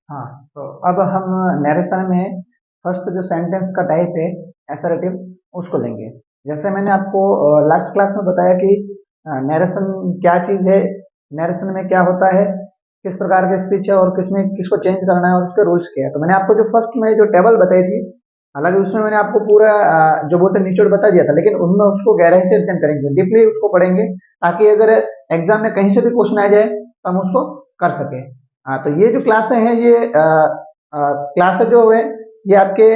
हाँ, तो अब हम नरेशन में फर्स्ट जो सेंटेंस का टाइप है असर्टिव, उसको लेंगे। जैसे मैंने आपको लास्ट क्लास में बताया कि नरेशन क्या चीज़ है, नरेशन में क्या होता है, किस प्रकार के स्पीच है और किसमें किसको चेंज करना है और उसके रूल्स क्या है। तो मैंने आपको जो फर्स्ट में जो टेबल बताई थी, हालांकि उसमें मैंने आपको पूरा जो बोलते हैं निचोड़ बता दिया था, लेकिन उनमें उसको गहराई से अध्ययन करेंगे, डीपली उसको पढ़ेंगे, ताकि अगर एग्जाम में कहीं से भी क्वेश्चन आ जाए तो हम उसको कर सकें। हाँ, तो ये जो क्लासें हैं, ये क्लासें जो है, ये आपके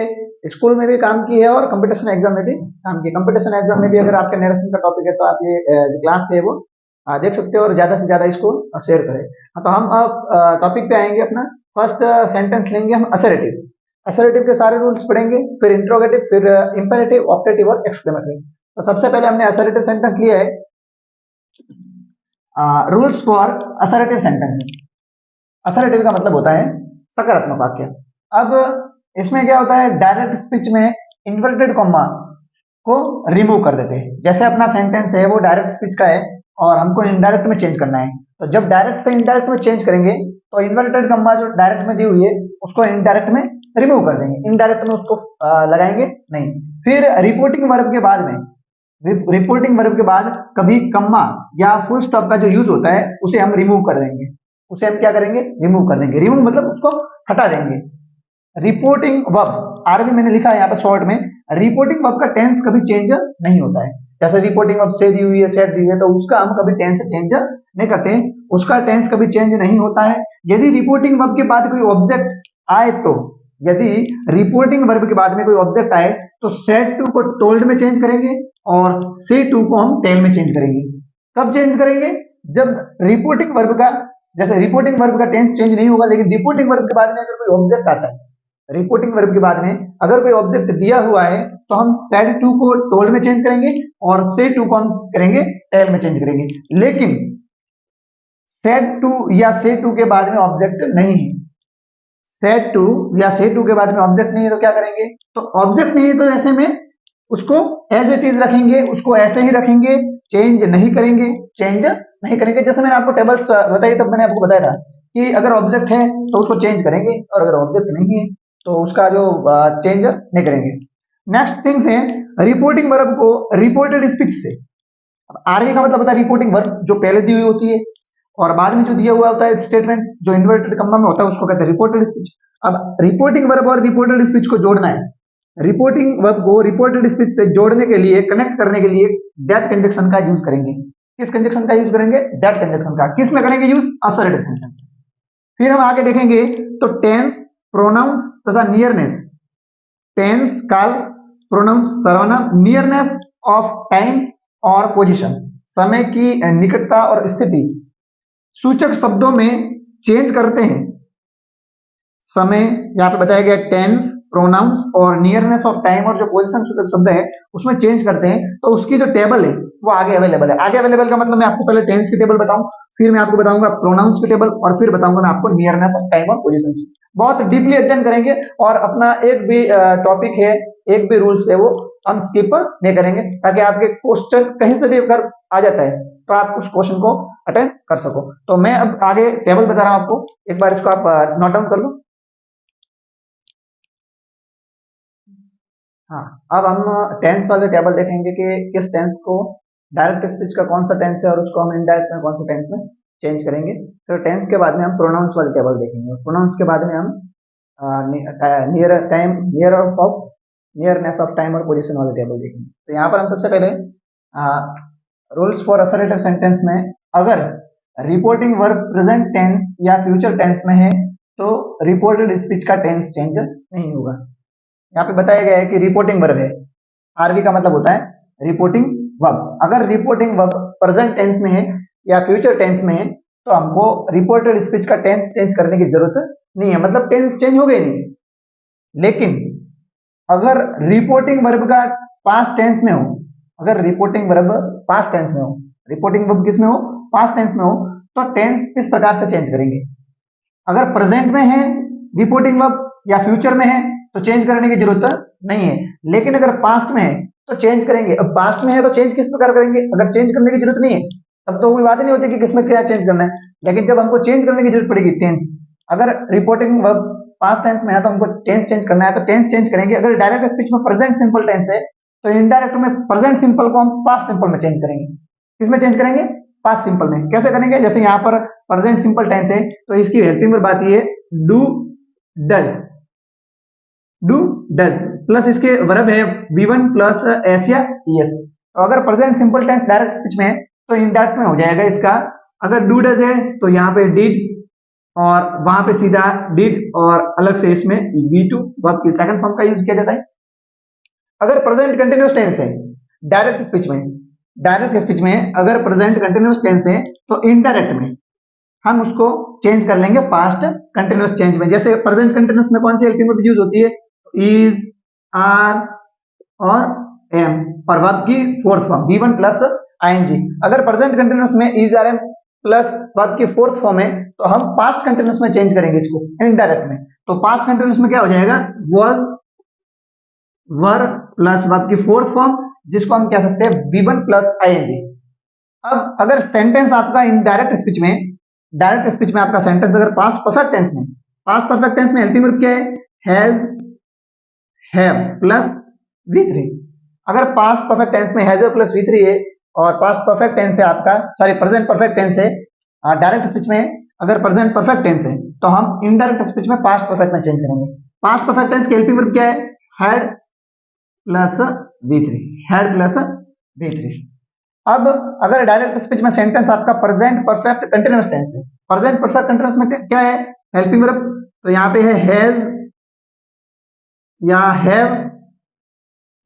स्कूल में भी काम की है और कंपटीशन एग्जाम में भी काम की है। कंपटीशन एग्जाम में भी अगर आपके नरेशन का टॉपिक है तो आप ये जो क्लास है वो देख सकते हो और ज्यादा से ज्यादा इसको शेयर करें। हाँ, तो हम अब टॉपिक पे आएंगे अपना। फर्स्ट सेंटेंस लेंगे हम असर्टिव। असर्टिव के सारे रूल्स पढ़ेंगे, फिर इंट्रोगेटिव, फिर इंपेरेटिव, ऑप्टेटिव और एक्सक्लेमेटरी। तो सबसे पहले हमने असर्टिव सेंटेंस लिया है, rules for assertive sentences. Assertive का मतलब होता है सकारात्मक वाक्य। अब इसमें क्या होता है, डायरेक्ट स्पीच में इन्वर्टेड कॉमा को रिमूव कर देते हैं। जैसे अपना सेंटेंस है वो डायरेक्ट स्पीच का है और हमको इनडायरेक्ट में चेंज करना है, तो जब डायरेक्ट से इनडायरेक्ट में चेंज करेंगे तो इन्वर्टेड कॉमा जो डायरेक्ट में दी हुई है उसको इनडायरेक्ट में रिमूव कर देंगे, इनडायरेक्ट में उसको लगाएंगे नहीं। फिर रिपोर्टिंग वर्ब के बाद में, रिपोर्टिंग वर्ब के बाद कभी कम्मा या फुल स्टॉप का जो यूज होता है उसे हम रिमूव कर देंगे। उसे हम क्या करेंगे, रिमूव कर देंगे। रिमूव मतलब उसको हटा देंगे। रिपोर्टिंग वर्ब, आरबी मैंने लिखा है यहाँ पे शॉर्ट में, रिपोर्टिंग वर्ब का टेंस कभी चेंज नहीं होता है। जैसे रिपोर्टिंग वर्ब से दी हुई है, सेट दी हुई है, तो उसका हम कभी टेंस चेंज नहीं करते हैं, उसका टेंस कभी चेंज नहीं होता है। यदि रिपोर्टिंग वर्ब के बाद कोई ऑब्जेक्ट आए तो, यदि रिपोर्टिंग वर्ब के बाद में कोई ऑब्जेक्ट आए तो सेट टू को टोल्ड में चेंज करेंगे और से टू को हम टेल में चेंज करेंगे। कब चेंज करेंगे, जब रिपोर्टिंग वर्ब का, जैसे रिपोर्टिंग वर्ब का टेंस चेंज नहीं होगा, लेकिन रिपोर्टिंग वर्ब के बाद में अगर कोई ऑब्जेक्ट आता है, रिपोर्टिंग वर्ब के बाद में अगर कोई ऑब्जेक्ट दिया हुआ है तो हम सेड टू को टोल्ड में चेंज करेंगे और से टू को हम करेंगे टेल में चेंज करेंगे। लेकिन सेड टू या से टू के बाद में ऑब्जेक्ट नहीं है, सेड टू या से टू के बाद में ऑब्जेक्ट नहीं है, तो क्या करेंगे, तो ऑब्जेक्ट नहीं है तो ऐसे में उसको एज इट इज रखेंगे, उसको ऐसे ही रखेंगे, चेंज नहीं करेंगे, चेंज नहीं करेंगे। जैसे मैंने आपको टेबल्स बताई, तब मैंने आपको बताया था कि अगर ऑब्जेक्ट है तो उसको चेंज करेंगे और अगर ऑब्जेक्ट नहीं है तो उसका जो चेंज नहीं करेंगे। नेक्स्ट थिंग्स है रिपोर्टिंग वर्ब को रिपोर्टेड स्पीच से। आरए का मतलब होता है रिपोर्टिंग वर्ब जो पहले दी हुई होती है और बाद में जो दिया हुआ होता है स्टेटमेंट जो इन्वर्टेड कॉमा में होता है उसको कहते हैं रिपोर्टेड स्पीच। अब रिपोर्टिंग वर्ब और रिपोर्टेड स्पीच को जोड़ना है। रिपोर्टिंग वर्ब को रिपोर्टेड स्पीच से जोड़ने के लिए, कनेक्ट करने के लिए दैट कंजक्शन का यूज करेंगे। किस कंजक्शन का यूज करेंगे, दैट कंजक्शन का। किस में करेंगे यूज, असर्टिव सेंटेंस। फिर हम आगे देखेंगे तो टेंस, प्रोनाउंस तथा नियरनेस। टेंस काल, प्रोनाउंस सर्वनाम, नियरनेस ऑफ टाइम और पोजीशन, समय की निकटता और स्थिति, सूचक शब्दों में चेंज करते हैं। समय यहाँ पे बताया गया, टेंस, प्रोनाउंस और नियरनेस ऑफ टाइम और जो पोजीशन सूचक शब्द है उसमें चेंज करते हैं। तो उसकी जो टेबल है वो आगे अवेलेबल है। आगे अवेलेबल का मतलब मैं आपको पहले टेंस की टेबल बताऊं, फिर मैं आपको बताऊंगा प्रोनाउंस की टेबल और फिर बताऊंगा मैं आपको नियरनेस ऑफ टाइम और पोजीशन। बहुत डीपली अध्ययन करेंगे और अपना एक भी टॉपिक है, एक भी रूल्स है वो हम स्किप नहीं करेंगे, ताकि आपके क्वेश्चन कहीं से भी अगर आ जाता है तो आप उस क्वेश्चन को अटेंड कर सको। तो मैं अब आगे टेबल बता रहा हूं आपको, एक बार इसको आप नोट डाउन कर लो। हाँ, अब हम टेंस वाले टेबल देखेंगे कि किस टेंस को, डायरेक्ट स्पीच का कौन सा टेंस है और उसको हम इनडायरेक्ट में कौन सा टेंस में चेंज करेंगे। तो टेंस के बाद में हम प्रोनाउंस वाले टेबल देखेंगे, प्रोनाउंस के बाद में हम near time, near of, nearness of time और पोजीशन वाले टेबल देखेंगे। तो यहाँ पर हम सबसे पहले रूल्स फॉर असर्टिव सेंटेंस में, अगर रिपोर्टिंग वर्ब प्रेजेंट टेंस या फ्यूचर टेंस में है तो रिपोर्टेड स्पीच का टेंस चेंज नहीं होगा। यहाँ पे बताया गया है कि रिपोर्टिंग वर्ब है, आरवी का मतलब होता है रिपोर्टिंग वर्ब। अगर रिपोर्टिंग वर्ब प्रेजेंट टेंस में है या फ्यूचर टेंस में है तो हमको रिपोर्टेड स्पीच का टेंस चेंज करने की जरूरत नहीं है, मतलब टेंस चेंज हो गई नहीं। लेकिन अगर रिपोर्टिंग वर्ब का पास्ट टेंस में हो, अगर रिपोर्टिंग वर्ब पास्ट टेंस में हो, रिपोर्टिंग वर्ब किस में हो, पास्ट टेंस में हो, तो टेंस इस प्रकार से चेंज करेंगे। अगर प्रेजेंट में है रिपोर्टिंग वर्ब या फ्यूचर में है तो चेंज करने की जरूरत नहीं है, लेकिन अगर पास्ट में है तो चेंज करेंगे। अब पास्ट में है तो चेंज किस प्रकार करेंगे, अगर चेंज करने की जरूरत नहीं है तब तो कोई बात नहीं होती कि किसमें क्या चेंज करना है, लेकिन जब हमको चेंज करने की जरूरत पड़ेगी टेंस, अगर रिपोर्टिंग वर्ब पास्ट टेंस में है तो हमको टेंस चेंज करना है, तो टेंस चेंज करेंगे। अगर डायरेक्ट स्पीच में प्रेजेंट सिंपल टेंस है तो इनडायरेक्ट में प्रेजेंट सिंपल को हम पास्ट सिंपल में चेंज करेंगे। किसमें चेंज करेंगे? पास्ट सिंपल में। कैसे करेंगे? जैसे यहाँ पर प्रेजेंट सिंपल टेंस है तो इसकी हेल्पिंग वर्ब आती है do does, do does plus इसके वर्ब है V1 प्लस एस या ES। तो अगर present simple tense direct speech में है तो इनडायरेक्ट में हो जाएगा इसका, अगर डू डज है तो यहाँ पे डिड और वहां पे सीधा डिड और अलग से इसमें V2 वर्ब की सेकंड फॉर्म का यूज किया जाता है। अगर प्रेजेंट कंटिन्यूअस टेंस है डायरेक्ट स्पीच में, डायरेक्ट स्पीच में अगर प्रेजेंट कंटिन्यूअस टेंस है तो इनडायरेक्ट में हम उसको चेंज कर लेंगे पास्ट कंटिन्यूअस चेंज में। जैसे प्रेजेंट कंटिन्यूअस में कौन सी हेल्पिंग वर्ब यूज होती है? इज, आर और एम और वर्ब की fourth form V1 plus ING। अगर प्रेजेंट कंटिन्यूअस में is, are, am plus verb की फोर्थ फॉर्म है तो हम पास्ट कंटिन्यूअस में चेंज करेंगे इसको इनडायरेक्ट में। तो पास्ट कंटिन्यूअस में क्या हो जाएगा? वाज, वर प्लस वर्ब की फोर्थ फॉर्म जिसको हम कह सकते हैं V1 प्लस ING। अब अगर सेंटेंस आपका इनडायरेक्ट स्पीच में, डायरेक्ट स्पीच में आपका सेंटेंस अगर पास्ट परफेक्ट टेंस में, पास्ट परफेक्ट टेंस में हेल्पिंग वर्ब क्या है? Has, have plus V3। अगर पास्ट परफेक्ट टेंस में हैज प्लस V3 है और पास्ट परफेक्ट टेंस है आपका, सॉरी प्रेजेंट परफेक्ट टेंस है डायरेक्ट स्पीच में, अगर प्रेजेंट परफेक्ट टेंस है तो हम इनडायरेक्ट स्पीच में पास्ट परफेक्ट में चेंज करेंगे। पास्ट परफेक्ट टेंस की हेल्पिंग वर्ब क्या है? Had plus V3, had plus V3। अब अगर डायरेक्ट स्पीच में सेंटेंस आपका प्रेजेंट परफेक्ट कंटीन्यूअस टेंस है, प्रेजेंट परफेक्ट कंटीन्यूअस में क्या है हेल्पिंग वर्ब? तो यहाँ पे है हैज या हैव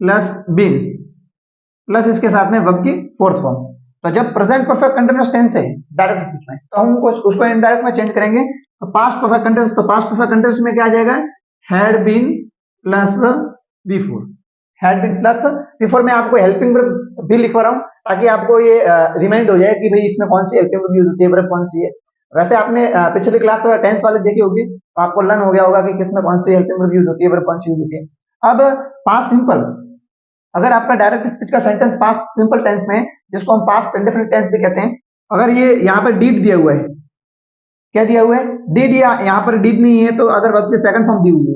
प्लस बीन प्लस इसके साथ में वर्ब की फोर्थ फॉर्म। तो जब प्रेजेंट परफेक्ट कंटीन्यूअस टेंस है डायरेक्ट स्पीच में तो हम उसको इनडायरेक्ट में चेंज करेंगे। तो पास्ट परफेक्ट कंटीन्यूअस, तो पास्ट परफेक्ट कंटीन्यूअस में क्या आ जाएगा? Had been plus V4, had been plus V4। मैं आपको हेल्पिंग वर्ब भी लिखवा रहा हूँ ताकि आपको ये रिमाइंड हो जाए कि भाई इसमें कौन सी हेल्पिंग वर्ब यूज होती है, वर्ब कौन सी है। वैसे आपने पिछली क्लास टेंस वाले देखी होगी तो आपको लर्न हो गया होगा कि किसमें कौन सी हेल्पिंग वर्ब यूज होती है, वर्ब कौन सी यूज होती है। अब पास्ट सिंपल, अगर आपका डायरेक्ट स्पीच का सेंटेंस पास्ट सिंपल टेंस में, जिसको हम पास्ट इंडेफिनिट टेंस भी कहते हैं, अगर ये यहाँ पर डिड दिया हुआ है, क्या दिया हुआ है? डिड, या यहाँ पर डिड नहीं है तो अगर वर्ब की सेकंड फॉर्म दी हुई है,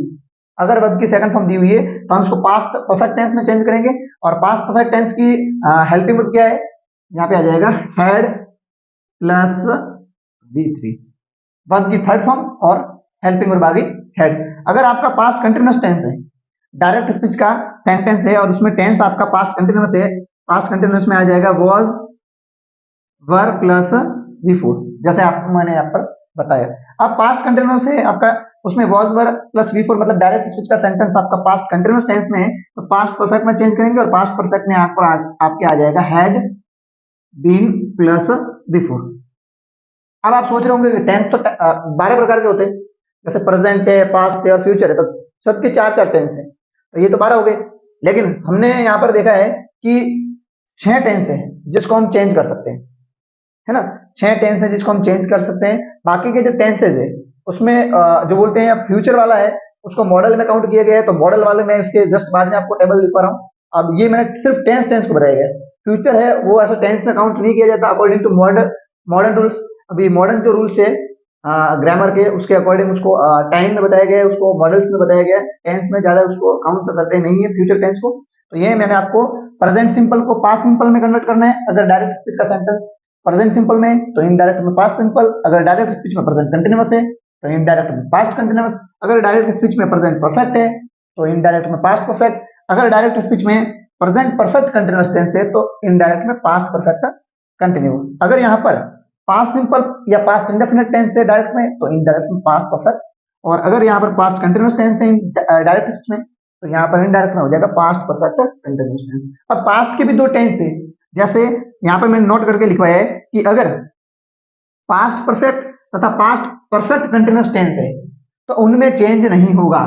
अगर वर्ब की सेकंड फॉर्म दी हुई है तो हम उसको पास्ट परफेक्ट टेंस में चेंज करेंगे। और पास्ट परफेक्ट टेंस की हेल्पिंग वर्ब क्या है? यहाँ पे आ जाएगा हैड प्लस V3, वर्ब की थर्ड फॉर्म और हेल्पिंग वर्ब आ गई हैड। अगर आपका पास्ट कंटीन्यूअस टेंस है, डायरेक्ट स्पीच का सेंटेंस है और उसमें टेंस आपका पास्ट कंटीन्यूअस है, पास्ट कंटीन्यूअस में आ जाएगा वाज, वर प्लस V4, जैसे आपको मैंने यहाँ पर बताया। अब पास्ट कंटीन्यूअस है आपका, उसमें वाज, वर प्लस V4, मतलब डायरेक्ट स्पीच का सेंटेंस आपका पास्ट कंटीन्यूअस टेंस में है तो पास्ट परफेक्ट में चेंज करेंगे और पास्ट परफेक्ट में आपके आ जाएगा हैड बीन प्लस V4। अब आप सोच रहे होंगे कि टेंस तो 12 प्रकार के होते हैं, जैसे प्रेजेंट है, पास्ट है और फ्यूचर है, तो सबके 4-4 टेंस है, तो ये तो 12 हो गए। लेकिन हमने यहाँ पर देखा है कि 6 टेंस है जिसको हम चेंज कर सकते हैं, है ना। 6 टेंस है जिसको हम चेंज कर सकते हैं। बाकी के जो टेंसेज है उसमें जो बोलते हैं फ्यूचर वाला है उसको मॉडल में काउंट किया गया है, तो मॉडल वाले में उसके जस्ट बाद में आपको टेबल लिखवा रहा हूँ। अब ये मैंने सिर्फ टेंस को बताया गया, फ्यूचर है वो ऐसा टेंस में काउंट नहीं किया जाता अकॉर्डिंग टू मॉडर्न रूल्स। अभी मॉडर्न जो रूल्स है ग्रामर के, उसके अकॉर्डिंग उसको टाइम में बताया गया है, उसको मॉडल्स में बताया गया है, टेंस में ज्यादा उसको काउंट करते नहीं है फ्यूचर टेंस को। तो ये मैंने आपको प्रेजेंट सिंपल को पास्ट सिंपल में कन्वर्ट करना है। अगर डायरेक्ट स्पीच का सेंटेंस प्रेजेंट सिंपल में तो इनडायरेक्ट में पास्ट सिंपल, अगर डायरेक्ट स्पीच में प्रेजेंट कंटीन्यूअस है तो इनडायरेक्ट में पास्ट कंटीन्यूअस, अगर डायरेक्ट स्पीच में प्रेजेंट परफेक्ट है तो इनडायरेक्ट में पास्ट परफेक्ट, अगर डायरेक्ट स्पीच में प्रेजेंट परफेक्ट कंटीन्यूअस टेंस है तो इनडायरेक्ट में पास्ट परफेक्ट कंटिन्यू। अगर यहाँ पर पास्ट सिंपल या पास्ट इंडेफिनिट टेंस है डायरेक्ट में तो इनडायरेक्ट में पास्ट परफेक्ट, और अगर यहाँ पर पास्ट कंटीन्यूअस टेंस है डायरेक्ट स्पीच में तो यहाँ पर इनडायरेक्ट में हो जाएगा पास्ट परफेक्ट कंटीन्यूअस टेंस। अब पास्ट के भी 2 टेंस है, जैसे यहाँ पर मैंने नोट करके लिखवाया है कि अगर पास्ट परफेक्ट तथा पास्ट परफेक्ट कंटीन्यूअस टेंस है तो उनमें चेंज नहीं होगा।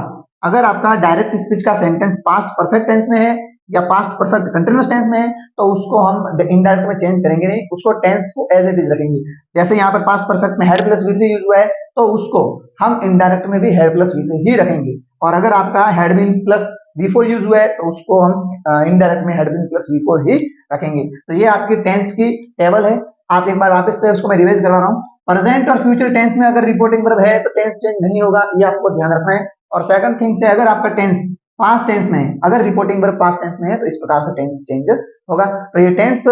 अगर आपका डायरेक्ट स्पीच का सेंटेंस पास्ट परफेक्ट टेंस में है या पास्ट परफेक्ट कंटीन्यूअस टेंस में है तो उसको हम इनडायरेक्ट में चेंज करेंगे नहीं, उसको टेंस को एज इट इज रखेंगे। जैसे यहाँ पर पास्ट परफेक्ट में हैड प्लस V3 यूज हुआ है तो उसको हम इनडायरेक्ट में भी हैड प्लस V3 ही रखेंगे, और अगर आपका had been plus V4 use हुआ है तो उसको हम इनडायरेक्ट में हैड बीन प्लस V4 ही रखेंगे। तो ये आपकी टेंस की टेबल है, आप एक बार वापस से उसको मैं रिवाइज करवा रहा हूँ। प्रेजेंट और फ्यूचर टेंस में अगर रिपोर्टिंग वर्ब है तो टेंस चेंज नहीं होगा, ये आपको ध्यान रखना है। और सेकंड थिंग से अगर आपका टेंस पास्ट टेंस में है, अगर रिपोर्टिंग वर्ब पास्ट टेंस में है तो इस प्रकार से टेंस चेंज होगा। तो ये टेंस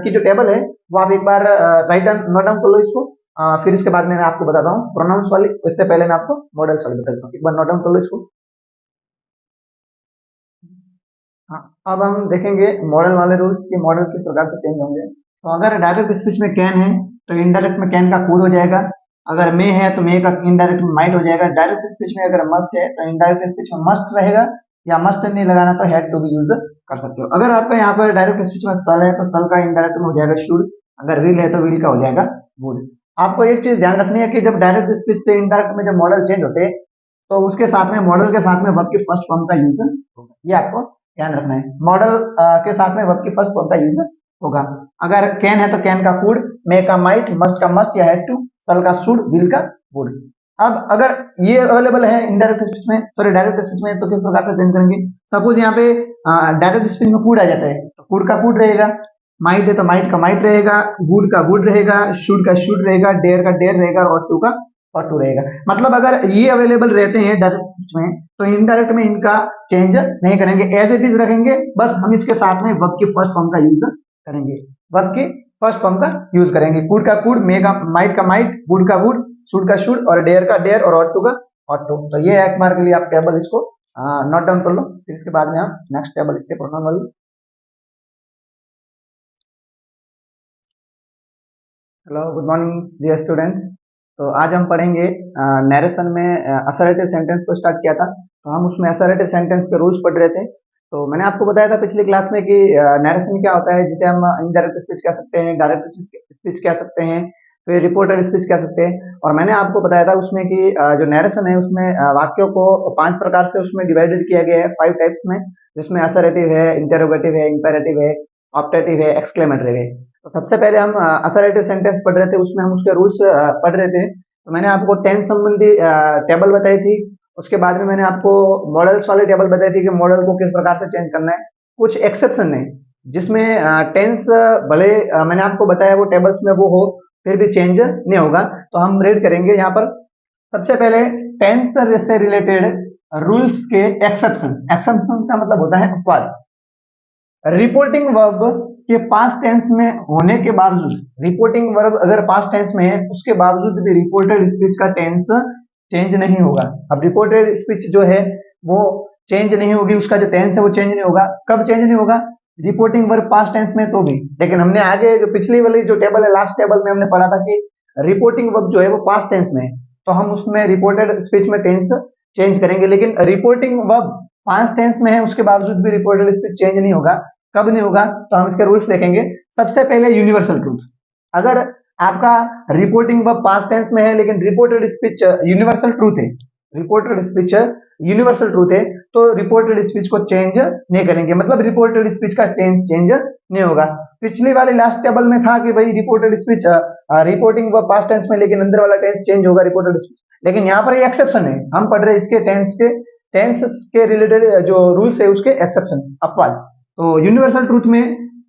की जो टेबल है वो आप एक बार राइट डाउन नोट डाउन कर लो इसको, फिर इसके बाद में मैं आपको बताता हूँ प्रोनाउंस वाली, इससे पहले मैं आपको मॉडल्स वाली बता देता हूँ। एक बार नोट डाउन कर लो इसको। हाँ, अब हम देखेंगे मॉडल वाले रूल्स कि मॉडल किस प्रकार से चेंज होंगे। तो अगर डायरेक्ट स्पीच में कैन है तो इनडायरेक्ट में कैन का कूड हो जाएगा, अगर मे है तो मे का इनडायरेक्ट में माइट हो जाएगा। डायरेक्ट स्पीच में अगर मस्ट है तो इनडायरेक्ट स्पीच में मस्ट रहेगा, या मस्ट नहीं लगाना तो हैड टू भी यूज कर सकते हो। अगर आपका यहाँ पर डायरेक्ट स्पीच में सल है तो सल का इनडायरेक्ट में हो जाएगा शुड, अगर विल है तो विल का हो जाएगा वुड। आपको एक चीज ध्यान रखनी है कि जब डायरेक्ट स्पीच से इनडायरेक्ट में जब मॉडल चेंज होते हैं तो उसके साथ में मॉडल के साथ में वर्ब की फर्स्ट फॉर्म का यूज होगा, ये आपको ध्यान रखना है। मॉडल के साथ में वर्ब की फर्स्ट फॉर्म का यूज होगा। अगर कैन है तो कैन का कुड, मे का माइट, मस्ट का मस्ट या हैड टू, सल का शुड, विल का वुड। अब अगर ये अवेलेबल है इनडायरेक्ट स्पीच में, सॉरी डायरेक्ट स्पीच में, तो किस प्रकार से चेंज करेंगे। सपोज यहाँ पे डायरेक्ट स्पीच में कूड आ जाता है तो कूड का कूड रहेगा, माइट है तो माइट का माइट रहेगा, वुड का वुड रहेगा, शुड का शुड रहेगा, डेयर का डेयर रहेगा और टू का और टू रहेगा। मतलब अगर ये अवेलेबल रहते हैं डायरेक्ट स्पीच में तो इनडायरेक्ट में इनका चेंज नहीं करेंगे, एज इट इज रखेंगे, बस हम इसके साथ में वर्ब की फर्स्ट फॉर्म का यूज करेंगे, वर्ब की फर्स्ट फॉर्म का यूज करेंगे। कूड का कूड, मे का माइट, वुड का वुड, शुड का शुड और डेयर का डेयर और टू का और टू। तो ये एक बार के लिए आप टेबल इसको नोट डाउन कर लो, फिर इसके बाद में आप नेक्स्ट टेबल लिखते हैं प्रोनाउन वाली। Hello good morning dear students. तो आज हम पढ़ेंगे नरेशन में असर्टिव सेंटेंस को स्टार्ट किया था, तो हम उसमें असर्टिव सेंटेंस के रूल्स पढ़ रहे थे। तो मैंने आपको बताया था पिछली क्लास में कि नरेशन क्या होता है, जिसे हम इनडायरेक्ट स्पीच कह सकते हैं, डायरेक्ट स्पीच कह सकते हैं, फिर रिपोर्टेड स्पीच कह सकते हैं। और मैंने आपको बताया था उसमें कि जो नरेशन है उसमें वाक्यों को 5 प्रकार से उसमें डिवाइडेड किया गया है, 5 टाइप्स में, जिसमें असर्टिव है, इंटरोगेटिव है, इंपेरेटिव है, ऑप्टेटिव है, एक्सक्लेमेटरी है। तो सबसे पहले हम असर्टिव सेंटेंस पढ़ रहे थे, उसमें हम उसके रूल्स पढ़ रहे थे। तो मैंने आपको टेंस संबंधी टेबल बताई थी, उसके बाद में मैंने आपको मॉडल्स वाली टेबल बताई थी कि मॉडल को किस प्रकार से चेंज करना है। कुछ एक्सेप्शन है जिसमें टेंस भले मैंने आपको बताया वो टेबल्स में वो हो, फिर भी चेंज नहीं होगा। तो हम रीड करेंगे यहाँ पर। सबसे पहले टेंस से रिलेटेड रूल्स के एक्सेप्शंस। एक्सेप्शन का मतलब होता है अपवाद। रिपोर्टिंग वर्ब के पास्ट टेंस में होने के बावजूद, रिपोर्टिंग वर्ब अगर पास्ट टेंस में है उसके बावजूद भी रिपोर्टेड स्पीच का टेंस चेंज नहीं होगा। अब रिपोर्टेड स्पीच जो है वो चेंज नहीं होगी, उसका जो टेंस है वो चेंज नहीं होगा। कब चेंज नहीं होगा? रिपोर्टिंग वर्ब पास्ट टेंस में तो भी। लेकिन हमने आगे जो पिछली वाली जो टेबल है, लास्ट टेबल में हमने पढ़ा था कि रिपोर्टिंग वर्ब जो है वो पास्ट टेंस में है, तो हम उसमें रिपोर्टेड स्पीच में टेंस चेंज करेंगे। लेकिन रिपोर्टिंग वर्ब पास्ट टेंस में है उसके बावजूद भी रिपोर्टेड स्पीच चेंज नहीं होगा। कब नहीं होगा? तो हम इसके रूल्स देखेंगे। सबसे पहले यूनिवर्सल ट्रूथ। अगर आपका रिपोर्टिंग वर्ब पास्ट टेंस में है लेकिन रिपोर्टेड स्पीच यूनिवर्सल ट्रूथ है, रिपोर्टेड स्पीच यूनिवर्सल ट्रूथ है, तो रिपोर्टेड स्पीच को चेंज नहीं करेंगे, मतलब रिपोर्टेड स्पीच का टेंस चेंज नहीं होगा। पिछली वाली लास्ट टेबल में था कि भाई reported speech reporting verb past tense में लेकिन अंदर वाला टेंस चेंज होगा रिपोर्टेड स्पीच। लेकिन यहाँ पर ये एक्सेप्शन है, हम पढ़ रहे इसके टेंस के रिलेटेड जो रूल्स है उसके एक्सेप्शन, अपवाद। तो यूनिवर्सल ट्रूथ में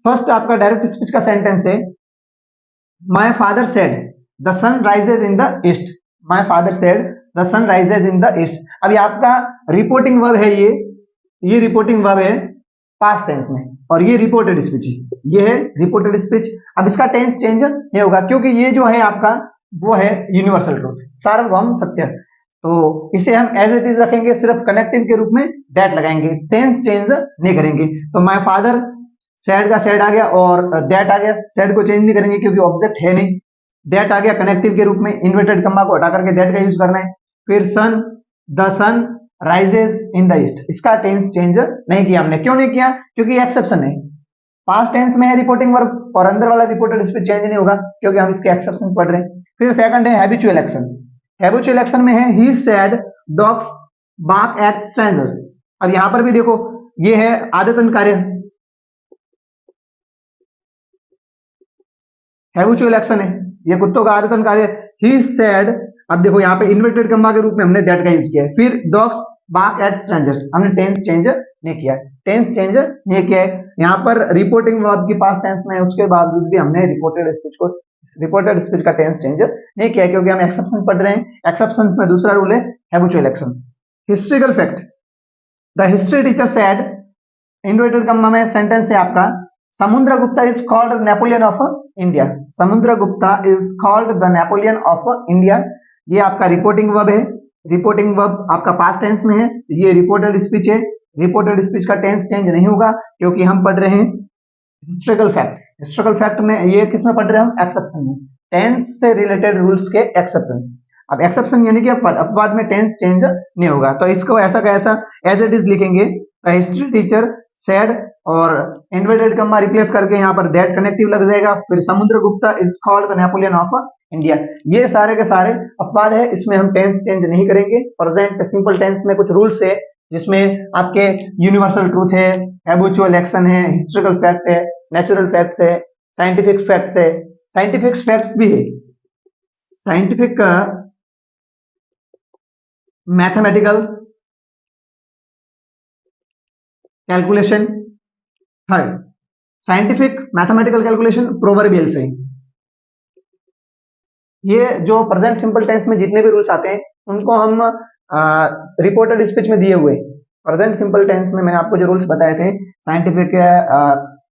फर्स्ट आपका डायरेक्ट स्पीच का सेंटेंस है, my father said the sun rises in the east. My father said the sun rises in the east. अभी आपका रिपोर्टिंग वर्ब है, ये रिपोर्टिंग वर्ब है पास्ट टेंस में, और ये रिपोर्टेड स्पीच है, ये है रिपोर्टेड स्पीच। अब इसका टेंस चेंज नहीं होगा क्योंकि ये जो है आपका वो है यूनिवर्सल ट्रूथ, सार्वभौम सत्य। तो इसे हम एज इट इज रखेंगे, सिर्फ कनेक्टिव के रूप में दैट लगाएंगे, टेंस चेंज नहीं करेंगे। तो माय फादर सेड का सेड आ गया और दैट आ गया, सेड को चेंज नहीं करेंगे क्योंकि ऑब्जेक्ट है नहीं। दैट आ गया कनेक्टिव के रूप में, इन्वर्टेड कम्मा को हटा करके दैट का यूज करना है। फिर sun, the sun rises in the east, इसका टेंस चेंज नहीं किया हमने। क्यों नहीं किया? क्योंकि एक्सेप्शन है, पास्ट टेंस में है रिपोर्टिंग वर्ब और अंदर वाला रिपोर्टेड स्पीच चेंज नहीं होगा क्योंकि हम इसके एक्सेप्शन पढ़ रहे हैं। फिर सेकंड है हैबिचुअल एक्शन। हैबिचुअल एक्शन में है he said dogs bark at strangers. अब यहां पर भी देखो ये है आदतन कार्य, हैबिचुअल एक्शन है, ये कुत्तों का आदतन कार्य। ही सेड, अब देखो यहाँ पे इन्वर्टेड कम्मा के रूप में हमने दैट का यूज किया है। फिर डॉग्स बार्क एट स्ट्रेंजर्स, हमने टेंस चेंज नहीं किया, टेंस चेंज नहीं किया है। यहाँ पर रिपोर्टिंग वर्ब की पास्ट टेंस में है, उसके बावजूद भी हमने रिपोर्टेड स्पीच का टेंस चेंज नहीं किया, क्योंकि हम एक्सेप्शन पढ़ रहे हैं। एक्सेप्शन में दूसरा रूल है habitual action. Historical fact, the history teacher said, inverted comma में सेंटेंस है आपका, Samudragupta is called Napoleon of India. Samudragupta is called the Napoleon of India. ये आपका रिपोर्टिंग वर्ब है। रिपोर्टिंग वर्ब आपका पास्ट टेंस में है, ये रिपोर्टेड स्पीच है। रिपोर्टेड स्पीच का टेंस चेंज नहीं होगा, क्योंकि हम पढ़ रहे हैं हिस्टोरिकल फैक्ट। हिस्टोरिकल फैक्ट में ये किस में पढ़ रहे हैं हम? एक्सेप्शन में, टेंस से रिलेटेड रूल्स के एक्सेप्शन। अब एक्सेप्शन यानी कि अपवाद में टेंस चेंज नहीं होगा, तो इसको ऐसा का ऐसा एज इट इज लिखेंगे। हिस्ट्री टीचर सेड और इन्वर्टेड कॉमा रिप्लेस करके यहाँ पर दैट कनेक्टिव लग जाएगा, फिर Samudragupta is called the Napoleon of India. ये सारे के सारे अपवाद है, इसमें हम टेंस चेंज नहीं करेंगे। प्रेजेंट सिंपल टेंस में कुछ रूल्स है, जिसमें आपके यूनिवर्सल ट्रूथ है, हैबिचुअल एक्शन है, हिस्टोरिकल फैक्ट है, नेचुरल फैक्ट्स है, साइंटिफिक फैक्ट्स है। साइंटिफिक फैक्ट्स भी है, scientific mathematical calculation. Third, scientific mathematical calculation proverbial से। ये जो प्रेजेंट सिंपल टेंस में जितने भी रूल्स आते हैं उनको हम रिपोर्टेड स्पीच में दिए हुए। प्रेजेंट सिंपल टेंस में मैंने आपको जो रूल्स बताए थे, साइंटिफिक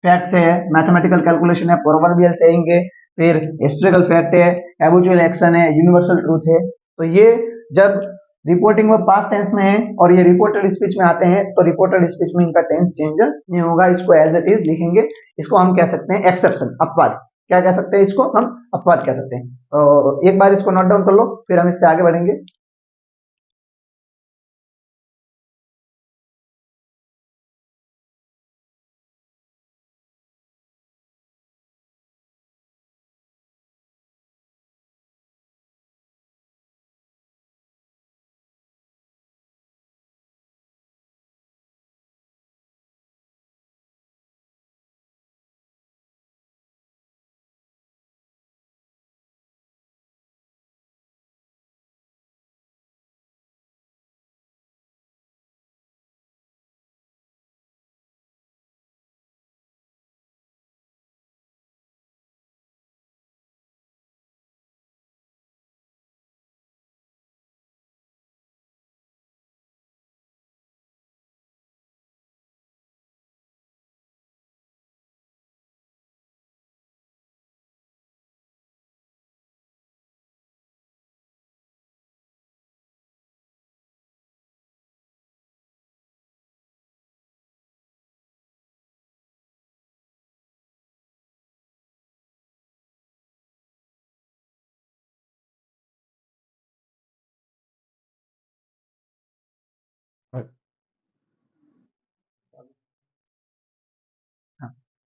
फैक्ट्स है, मैथमेटिकल कैलकुलेशन है, प्रोवर्बियल सेइंग है, फिर हिस्टोरिकल फैक्ट है, हैबिचुअल एक्शन है, यूनिवर्सल ट्रूथ है। तो ये जब रिपोर्टिंग में पास्ट टेंस में है और ये रिपोर्टेड स्पीच में आते हैं, तो रिपोर्टेड स्पीच में इनका टेंस चेंज नहीं होगा, इसको एज इट इज लिखेंगे। इसको हम कह सकते हैं एक्सेप्शन, अपवाद। क्या कह सकते हैं इसको? हम अपवाद कह सकते हैं। तो एक बार इसको नोट डाउन कर लो, फिर हम इससे आगे बढ़ेंगे।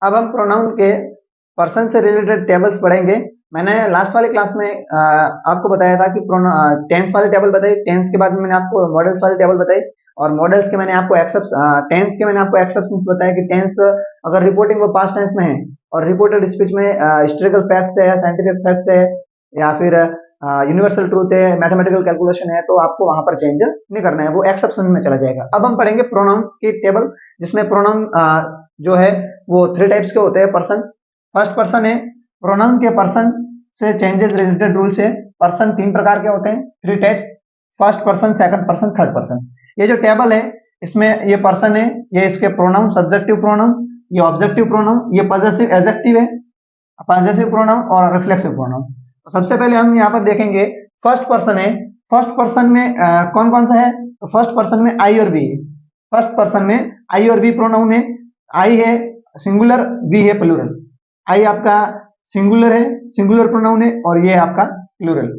अब हम प्रोनाउन के पर्सन से रिलेटेड टेबल्स पढ़ेंगे। मैंने लास्ट वाले क्लास में आपको बताया था कि टेंस वाले टेबल बताई, टेंस के बाद में मैंने आपको मॉडल्स वाले टेबल बताई, और मॉडल्स के मैंने आपको टेंस के मैंने आपको एक्सेप्शंस बताया कि टेंस अगर रिपोर्टिंग वो पास्ट टेंस में है और रिपोर्टेड स्पीच में हिस्टोरिकल फैक्ट्स है, साइंटिफिक फैक्ट्स है, या फिर यूनिवर्सल ट्रूथ है, मैथमेटिकल कैलकुलेशन है, तो आपको वहां पर चेंज नहीं करना है, वो एक्सेप्शन में चला जाएगा। अब हम पढ़ेंगे प्रोनाउन की टेबल, जिसमें प्रोनाउन जो है वो 3 टाइप्स के होते हैं। पर्सन, फर्स्ट पर्सन है। प्रोनाउन के पर्सन से चेंजेस रिलेटेड रूल्स है। पर्सन 3 प्रकार के होते हैं, 3 types, first person, second person, third person. ये जो टेबल है इसमें ये पर्सन है, ये इसके प्रोनाउन, सब्जेक्टिव प्रोनाउन, ये ऑब्जेक्टिव प्रोनाउन, ये पॉजेसिव एडजेक्टिव है, पॉजेसिव प्रोनाउन और रिफ्लेक्सिव प्रोनाउन। तो सबसे पहले हम यहाँ पर देखेंगे फर्स्ट पर्सन है। फर्स्ट पर्सन में कौन कौन सा है? तो फर्स्ट पर्सन में आई और बी है। फर्स्ट पर्सन में आई और बी प्रोनाउन है। आई है सिंगुलर, बी है प्लूरल। आई आपका सिंगुलर है, सिंगुलर प्रोनाउन है, और ये आपका प्लूरल।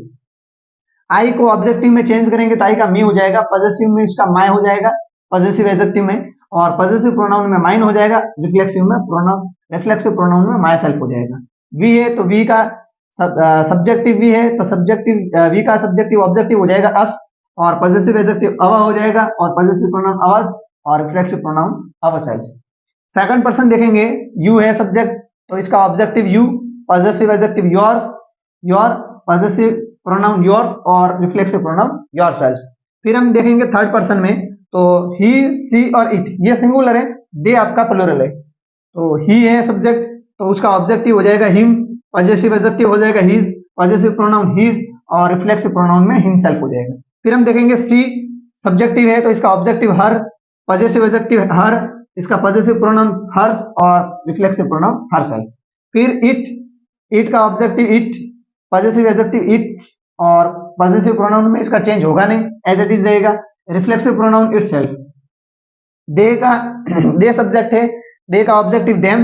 आई को ऑब्जेक्टिव में चेंज करेंगे तो आई का मी हो जाएगा, पॉजेसिव में इसका माय हो जाएगा, पॉजेसिव एडजेक्टिव में, और पॉजेसिव प्रोनाउन में माइन हो जाएगा, रिफ्लेक्सिव प्रोनाउन में माय सेल्फ हो जाएगा। वी है तो वी का सब्जेक्टिव वी है तो सब्जेक्टिव वी का सब्जेक्टिव ऑब्जेक्टिव हो जाएगा अस, और पॉजेसिव एडजेक्टिव अव हो जाएगा, और पॉजेसिव प्रोनाउन अवस, और reflexive pronoun ourselves. Second person देखेंगे, यू है सब्जेक्ट तो इसका objective you, possessive adjective yours, your, possessive pronoun yours, और रिफ्लेक्सिव प्रोनाउन योरसेल्व्स। फिर हम देखेंगे थर्ड पर्सन में, तो ही, सी और इट, ये सिंगुलर है, दे आपका प्लूरल है। तो ही है सब्जेक्ट, तो उसका ऑब्जेक्टिव हो जाएगा हिम, पॉजेसिव एडजेक्टिव हो जाएगा हिज, पॉजेसिव प्रोनाउन हिज, और रिफ्लेक्सिव प्रोनाउन में हिमसेल्फ हो जाएगा। फिर हम देखेंगे सी, सब्जेक्टिव है तो इसका objective her, possessive adjective her, इसका पॉजेसिव प्रोनाउन हर्स और रिफ्लेक्सिव प्रोनाउन हरसेल्फ। फिर इट, इट का objective it, possessive adjective its, और पॉजेसिव प्रोनाउन में इसका चेंज होगा नहीं, एज इट इज रहेगा। Reflexive pronoun itself. दे का दे सब्जेक्ट है, दे का objective them,